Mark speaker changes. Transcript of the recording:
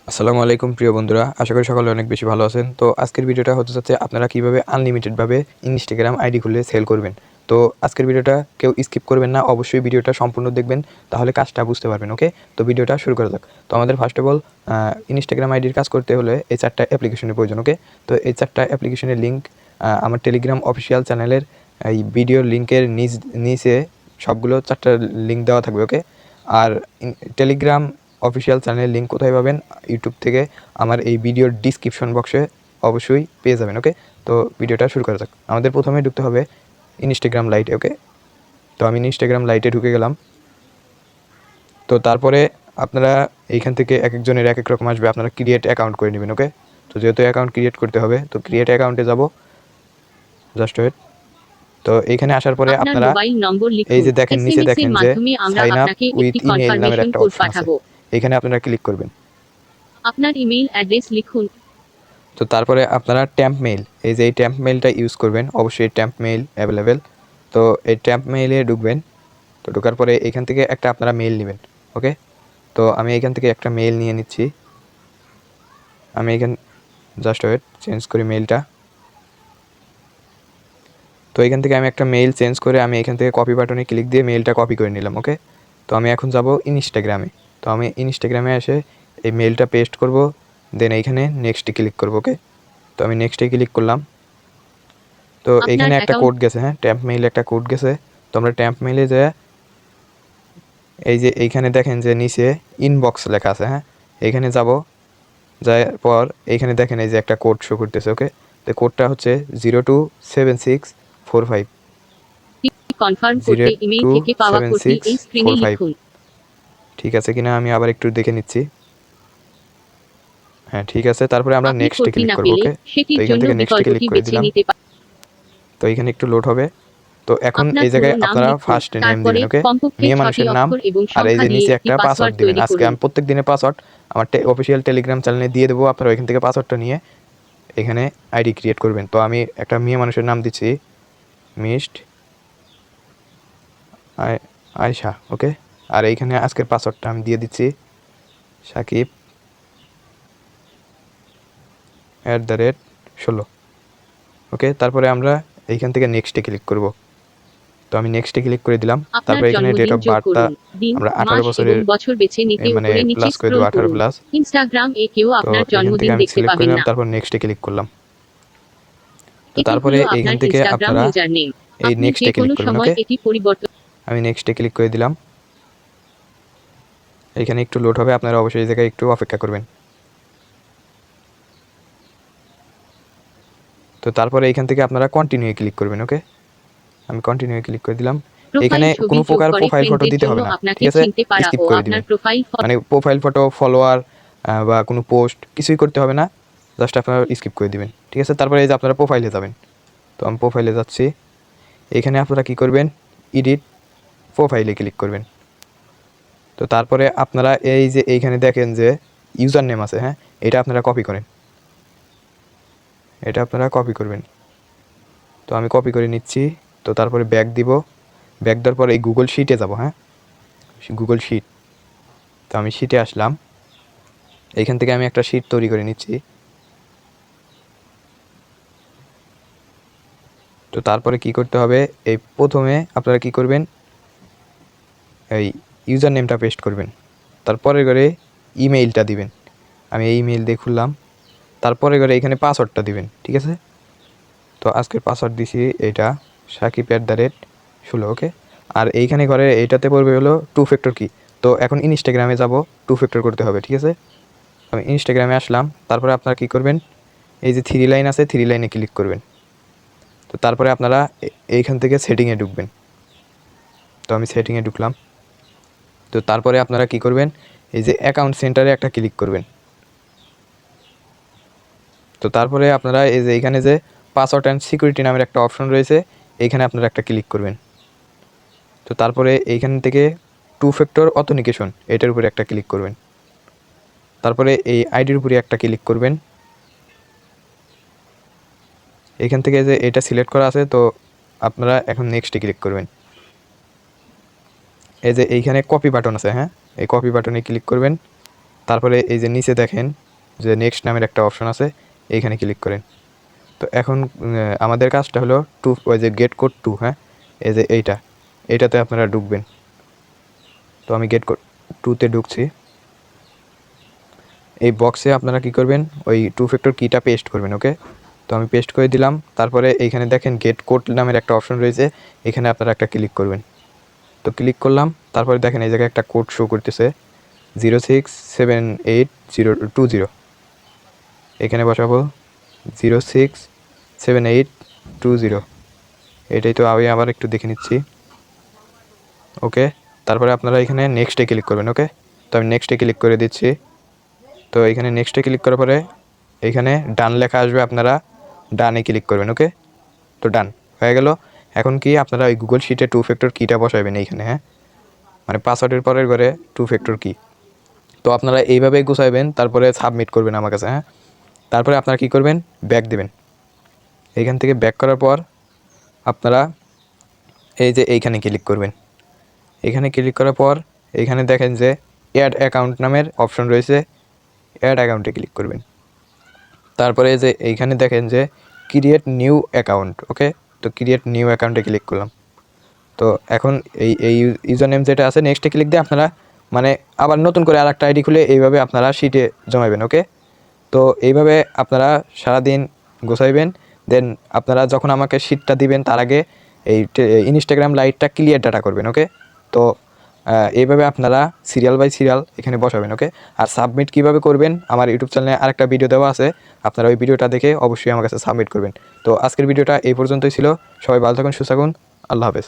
Speaker 1: আসসালামু আলাইকুম প্রিয় বন্ধুরা, আশা করি সকলে অনেক বেশি ভালো আছেন। তো আজকের ভিডিওটা হতে যাচ্ছে আপনারা কিভাবে আনলিমিটেডভাবে ইনস্টাগ্রাম আইডি খুলে সেল করবেন। তো আজকের ভিডিওটা কেউ স্কিপ করবেন না, অবশ্যই ভিডিওটা সম্পূর্ণ দেখবেন, তাহলে কাজটা বুঝতে পারবেন। ওকে, তো ভিডিওটা শুরু করা যাক। তো আমাদের ফার্স্ট অফ অল ইনস্টাগ্রাম আইডির কাজ করতে হলে এই 4টা অ্যাপ্লিকেশনের প্রয়োজন। ওকে, তো এই 4টা অ্যাপ্লিকেশনের লিঙ্ক আমার টেলিগ্রাম অফিসিয়াল চ্যানেলের এই ভিডিওর লিঙ্কের নিচে সবগুলো 4টা লিঙ্ক দেওয়া থাকবে। ওকে, আর টেলিগ্রাম অফিসিয়াল চ্যানেলের লিঙ্ক কোথায় পাবেন? ইউটিউব থেকে আমার এই ভিডিওর ডিসক্রিপশন বক্সে অবশ্যই পেয়ে যাবেন। ওকে, তো ভিডিওটা শুরু করা যাক। আমাদের প্রথমে ঢুকতে হবে ইনস্টাগ্রাম লাইটে। ওকে, তো আমি ইনস্টাগ্রাম লাইটে ঢুকে গেলাম। তো তারপরে আপনারা এইখান থেকে এক একজনের এক এক রকম আসবে, আপনারা ক্রিয়েট অ্যাকাউন্ট করে নেবেন। ওকে, তো যেহেতু অ্যাকাউন্ট ক্রিয়েট করতে হবে, তো ক্রিয়েট অ্যাকাউন্টে যাব, জাস্ট ওয়েট। তো এইখানে আসার পরে
Speaker 2: আপনার
Speaker 1: আপনারা
Speaker 2: মোবাইল নম্বর
Speaker 1: এই
Speaker 2: লিখুন।
Speaker 1: যে দেখেন নিচে
Speaker 2: এসএমএস এর
Speaker 1: দেখেন যে
Speaker 2: মাধ্যমে আমরা
Speaker 1: সাইন আপ
Speaker 2: আপনাকে
Speaker 1: উইথ
Speaker 2: একটি
Speaker 1: ইমেইল নামের
Speaker 2: কনফার্মেশন
Speaker 1: একটা
Speaker 2: কোড
Speaker 1: অপশন আছে,
Speaker 2: পাঠাবো।
Speaker 1: এখানে আপনারা ক্লিক করবেন।
Speaker 2: আপনার ইমেইল অ্যাড্রেস লিখুন।
Speaker 1: তো তারপরে আপনারা ট্যাম্প মেইল, এই যে এই ট্যাম্প মেইলটা ইউজ করবেন, অবশ্যই ট্যাম্প মেইল অ্যাভেলেবেল। তো এই ট্যাম্প মেইলে ঢুকবেন। তো ঢোকার পরে এখান থেকে একটা আপনারা মেইল নেবেন। ওকে, তো আমি এখান থেকে একটা মেইল নিয়ে নিচ্ছি। আমি জাস্ট ওয়েট, চেঞ্জ করি মেইলটা। তো এখান থেকে আমি একটা মেইল চেঞ্জ করে আমি এখান থেকে কপি বাটনে ক্লিক দিয়ে মেইলটা কপি করে নিলাম। ওকে, তো আমি এখন যাব ইনস্টাগ্রামে। তো আমি ইনস্টাগ্রামে এসে এই মেইলটা পেস্ট করব, দেন এইখানে নেক্সটে ক্লিক করব। ওকে, তো আমি নেক্সটে ক্লিক করলাম। তো
Speaker 2: আপনার
Speaker 1: এইখানে একটা
Speaker 2: অ্যাকাউন্ট
Speaker 1: কোড গেছে, হ্যাঁ, ট্যাম্প মেইলে একটা কোড গেছে। তো আমরা ট্যাম্প মেইলে যে এই যে এইখানে দেখেন যে নিচে ইনবক্স লেখা আছে, হ্যাঁ, এইখানে যাব। যাওয়ার পর এইখানে দেখেন এই যে একটা কোড শো করতেছে। ওকে, তো কোডটা হচ্ছে 027645।
Speaker 2: কনফার্ম
Speaker 1: জিরো
Speaker 2: করতে ইমেইল
Speaker 1: টু
Speaker 2: থেকে পাওয়া
Speaker 1: সেভেন
Speaker 2: কোডটি
Speaker 1: সিক্স
Speaker 2: এই
Speaker 1: ফোর
Speaker 2: স্ক্রিনে
Speaker 1: ফাইভ
Speaker 2: লিখুন।
Speaker 1: ঠিক আছে কিনা আমি আবার একটু দেখে নিচ্ছি। হ্যাঁ, ঠিক আছে। তারপরে আমরা
Speaker 2: আপনি
Speaker 1: নেক্সটে
Speaker 2: কোডটি
Speaker 1: ক্লিক
Speaker 2: না
Speaker 1: করব।
Speaker 2: পেলে
Speaker 1: ওকে, তো
Speaker 2: সেটির
Speaker 1: এখান
Speaker 2: জন্য
Speaker 1: থেকে নেক্সটে ক্লিক
Speaker 2: বিকল্পটি
Speaker 1: করে
Speaker 2: বেছে
Speaker 1: দিলাম।
Speaker 2: নিতে পারেন।
Speaker 1: তো এখানে একটু লোড হবে। তো এখন
Speaker 2: আপনার
Speaker 1: এই
Speaker 2: পুরো
Speaker 1: জায়গায়
Speaker 2: নাম
Speaker 1: আপনারা
Speaker 2: লিখুন।
Speaker 1: ফার্স্ট নেম
Speaker 2: তারপরে
Speaker 1: দিবেন। ওকে,
Speaker 2: কমপক্ষে
Speaker 1: মেয়ে
Speaker 2: 6টি
Speaker 1: মানুষের নাম,
Speaker 2: অক্ষর এবং
Speaker 1: আর এই
Speaker 2: সংখ্যা
Speaker 1: যে
Speaker 2: দিয়ে
Speaker 1: নিচে
Speaker 2: একটি
Speaker 1: একটা পাসওয়ার্ড
Speaker 2: পাসওয়ার্ড
Speaker 1: দিবেন।
Speaker 2: তৈরি
Speaker 1: আজকে
Speaker 2: করুন।
Speaker 1: আমি প্রত্যেক দিনের পাসওয়ার্ড আমার অফিসিয়াল টেলিগ্রাম চ্যানেলে দিয়ে দেবো, আপনারা ওইখান থেকে পাসওয়ার্ডটা নিয়ে এখানে আইডি ক্রিয়েট করবেন। তো আমি একটা মেয়ে মানুষের নাম দিচ্ছি, মিস্ট আয়শা। ওকে, আর এইখানে আজকের পাসওয়ার্ডটা আমি দিয়ে দিচ্ছি সাকিব @16। ওকে, তারপরে আমরা এইখান থেকে নেক্সটে ক্লিক করব। তো আমি নেক্সটে ক্লিক করে দিলাম।
Speaker 2: আপনার
Speaker 1: তারপরে এখানে ডেট
Speaker 2: জন্মদিন
Speaker 1: অফ
Speaker 2: যোগ
Speaker 1: বার্থটা
Speaker 2: করুন। দিন,
Speaker 1: আমরা 18
Speaker 2: মাস এবং
Speaker 1: বছরের
Speaker 2: বছর বেছে নিতে
Speaker 1: মানে
Speaker 2: উপরে নিচে
Speaker 1: প্লাস করে দেবো,
Speaker 2: স্ক্রল
Speaker 1: 18
Speaker 2: করুন।
Speaker 1: প্লাস।
Speaker 2: ইনস্টাগ্রাম এ কেউ
Speaker 1: তো
Speaker 2: আপনার
Speaker 1: এখান থেকে
Speaker 2: জন্মদিন
Speaker 1: আমি
Speaker 2: দেখতে
Speaker 1: সিলেক্ট করে
Speaker 2: পাবেন
Speaker 1: নিলাম,
Speaker 2: না।
Speaker 1: তারপর নেক্সটে ক্লিক করলাম। তো
Speaker 2: এটি
Speaker 1: তারপরে
Speaker 2: হলো
Speaker 1: এইখান
Speaker 2: আপনার
Speaker 1: থেকে
Speaker 2: ইনস্টাগ্রাম
Speaker 1: আপনারা
Speaker 2: ইউজার নেম।
Speaker 1: এই
Speaker 2: আপনি যে
Speaker 1: নেক্সটে
Speaker 2: কোনো
Speaker 1: ক্লিক করবেন।
Speaker 2: সময়
Speaker 1: ওকে,
Speaker 2: এটি পরিবর্তন।
Speaker 1: আমি নেক্সটে ক্লিক করে দিলাম। এখানে একটু লোড হবে, আপনারা অবশ্যই এই জায়গায় একটু অপেক্ষা করবেন। তো তারপরে এইখান থেকে আপনারা কন্টিনিউ ক্লিক করবেন। ওকে, আমি কন্টিনিউ ক্লিক করে দিলাম।
Speaker 2: প্রোফাইল
Speaker 1: এখানে
Speaker 2: ছবি
Speaker 1: কোনো
Speaker 2: যোগ
Speaker 1: প্রকার
Speaker 2: করে
Speaker 1: প্রোফাইল ফটো
Speaker 2: ফ্রেন্ডদের
Speaker 1: দিতে
Speaker 2: জন্য
Speaker 1: হবে না,
Speaker 2: আপনাকে
Speaker 1: ঠিক আছে,
Speaker 2: চিনতে পারা
Speaker 1: স্কিপ
Speaker 2: ও
Speaker 1: করে
Speaker 2: আপনার
Speaker 1: দিবেন।
Speaker 2: প্রোফাইল
Speaker 1: মানে প্রোফাইল ফটো, ফলোয়ার বা কোনো পোস্ট কিছুই করতে হবে না, জাস্ট আপনারা স্কিপ করে দিবেন। ঠিক আছে, তারপরে এই যে আপনারা প্রোফাইলে যাবেন। তো আমি প্রোফাইলে যাচ্ছি। এখানে আপনারা কি করবেন? এডিট প্রোফাইলে ক্লিক করবেন। তো তারপরে আপনারা এই যে এইখানে দেখেন যে ইউজার নেম আছে, হ্যাঁ, এটা আপনারা কপি করেন, এটা আপনারা কপি করবেন। তো আমি কপি করে নিচ্ছি। তো তারপরে ব্যাক দিব, ব্যাক দেওয়ার পরে এই গুগল শিটে যাব। হ্যাঁ, গুগল শিট। তো আমি শিটে আসলাম। এইখান থেকে আমি একটা শিট তৈরি করে নিচ্ছি। তো তারপরে কি করতে হবে? এই প্রথমে আপনারা কি করবেন? এই ইউজার নেমটা পেস্ট করবেন, তারপরে করে ইমেইলটা দিবেন। আমি এই ইমেইল দিয়ে খুললাম। তারপরে করে এখানে পাসওয়ার্ডটা দিবেন। ঠিক আছে, তো আজকের পাসওয়ার্ড দিছি এটা সাকিব@16। ওকে, আর এইখানে ঘরে এইটাতে পড়বে হলো 2 ফ্যাক্টর কি। তো এখন ইনস্টাগ্রামে যাব, 2 ফ্যাক্টর করতে হবে। ঠিক আছে, আমি ইনস্টাগ্রামে আসলাম। তারপরে আপনারা কি করবেন? এই যে 3 লাইন আছে, 3 লাইনে ক্লিক করবেন। তো তারপরে আপনারা এইখান থেকে সেটিংয়ে ঢুকবেন। তো আমি সেটিংয়ে ঢুকলাম। তো তারপরে আপনারা কি করবেন? এই যে অ্যাকাউন্ট সেন্টারে একটা ক্লিক করবেন। তো তারপরে আপনারা এই যে এইখানে যে পাসওয়ার্ড অ্যান্ড সিকিউরিটি নামের একটা অপশন রয়েছে, এইখানে আপনারা একটা ক্লিক করবেন। তো তারপরে এইখান থেকে 2 ফ্যাক্টর অথেন্টিকেশন এটার উপরে একটা ক্লিক করবেন। তারপরে এই আইডির উপরে একটা ক্লিক করবেন। এইখান থেকে যে এটা সিলেক্ট করা আছে, তো আপনারা এখন নেক্সটে ক্লিক করবেন। এই যে এইখানে কপি বাটন আছে, হ্যাঁ, এই কপি বাটনে ক্লিক করবেন। তারপরে এই যে নিচে দেখেন যে নেক্সট নামের একটা অপশন আছে, এইখানে ক্লিক করেন। তো এখন আমাদের কাজটা হলো ওই যে গেট কোড 2, হ্যাঁ, এই যে এইটাতে আপনারা ঢুকবেন। তো আমি গেট কোড 2-তে ঢুকছি। এই বক্সে আপনারা কি করবেন, ওই 2 ফ্যাক্টর কিটা পেস্ট করবেন। ওকে, তো আমি পেস্ট করে দিলাম। তারপরে এইখানে দেখেন গেট কোড নামের একটা অপশন রয়েছে, এখানে আপনারা একটা ক্লিক করবেন। তো ক্লিক করলাম। তারপরে দেখেন এই জায়গায় একটা কোড শো করতেছে 0678020। এখানে বসাবো 0678020। এটাই তো আমি আবার একটু দেখে নিচ্ছি। ওকে, তারপরে আপনারা এখানে নেক্সটে ক্লিক করবেন। ওকে, তো আমি নেক্সটে ক্লিক করে দিচ্ছি। তো এখানে নেক্সটে ক্লিক করার পরে এইখানে ডান লেখা আসবে, আপনারা ডানে ক্লিক করবেন। ওকে, তো ডান হয়ে গেল। এখন কি আপনারা ওই গুগল শিটে 2 ফ্যাক্টর কিটা বসাবেন এইখানে, হ্যাঁ, মানে পাসওয়ার্ডের পরের ঘরে 2 ফ্যাক্টর কি। তো আপনারা এইভাবেই গুছাইবেন, তারপরে সাবমিট করবেন আমার কাছে, হ্যাঁ। তারপরে আপনারা কি করবেন, ব্যাক দেবেন। এইখান থেকে ব্যাক করার পর আপনারা এই যে এইখানে ক্লিক করবেন। এখানে ক্লিক করার পর এইখানে দেখেন যে অ্যাড অ্যাকাউন্ট নামের অপশন রয়েছে, অ্যাড অ্যাকাউন্টে ক্লিক করবেন। তারপরে যে এইখানে দেখেন যে ক্রিয়েট নিউ অ্যাকাউন্ট। ওকে, তো ক্রিয়েট নিউ অ্যাকাউন্টে ক্লিক করলাম। তো এখন এই ইউজার নেম যেটা আছে, নেক্সটে ক্লিক দিয়ে আপনারা মানে আবার নতুন করে আর একটা আইডি খুলে এইভাবে আপনারা শিটে জমাবেন। ওকে, তো এইভাবে আপনারা সারাদিন গোছাইবেন। দেন আপনারা যখন আমাকে শিটটা দিবেন তার আগে এই ইনস্টাগ্রাম লাইটটা ক্লিয়ার ডাটা করবেন। ওকে, তো এইভাবে আপনারা সিরিয়াল বাই সিরিয়াল এখানে বসাবেন। ওকে, আর সাবমিট কিভাবে করবেন আমার ইউটিউব চ্যানেলে আরেকটা ভিডিও দেওয়া আছে, আপনারা ওই ভিডিওটা দেখে অবশ্যই আমার কাছে সাবমিট করবেন। তো আজকের ভিডিওটা এই পর্যন্তই ছিল। সবাই ভালো থাকুন, সুস্থ থাকুন, আল্লাহ হাফেজ।